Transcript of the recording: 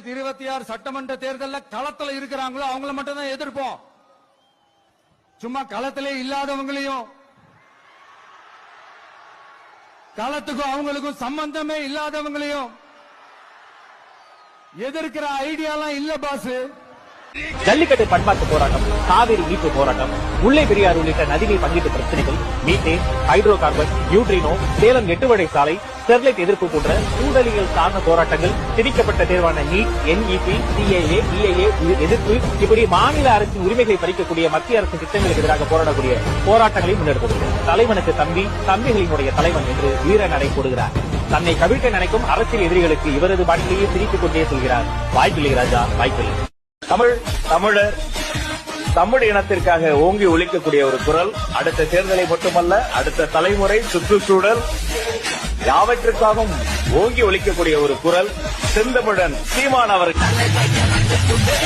2026 சட்டமன்ற தேர்தலில் களத்துல இருக்கிறாங்களோ அவங்கள மட்டும் தான் எதிர்ப்போம். சும்மா களத்திலே இல்லாதவங்களையும், களத்துக்கும் அவங்களுக்கும் சம்பந்தமே இல்லாதவங்களையும் எதிர்க்கிற ஐடியாலாம் இல்ல பாஸ். ஜல்லிக்கட்டு பண்பாட்டு போராட்டம், காவிரி மீட்பு போராட்டம், முல்லை பெரியாறு உள்ளிட்ட நதிநீர் பங்கீட்டு பிரச்சனைகள், methane, hydro carbon, neutrino, Salem 8 வழி சாலை, ஸ்டெர்லைட் எதிர்ப்பு போன்ற சூழலியல் சார்ந்த போராட்டங்கள், திணிக்கப்பட்ட தேர்வான நீட், NEP, CAA, EIA எதிர்ப்பு, இப்படி மாநில அரசின் உரிமைகளை பறிக்கக்கூடிய மத்திய அரசின் திட்டங்களுக்கு எதிராக போராடக்கூடிய போராட்டங்களை முன்னெடுப்பது. தலைவனுக்கு தம்பி, தம்பிகளினுடைய தலைவன் என்று வீர நடை போடுகிறார். தன்னை கவிழ்க்க நினைக்கும் அரசியல் எதிரிகளுக்கு இவரது பாணியிலேயே சிரித்துக் கொண்டே சொல்கிறார். வாய்ப்பில்லை ராஜா, வாய்ப்பில்லை. தமிழர் தமிழ் இனத்திற்காக ஓங்கி ஒலிக்கக்கூடிய ஒரு குரல். அடுத்த தேர்தலை மட்டுமல்ல, அடுத்த தலைமுறை, சுற்றுச்சூழல் யாவற்றிற்காகவும் ஓங்கி ஒலிக்கக்கூடிய ஒரு குரல். செந்தமிழன் சீமான் அவர்கள்.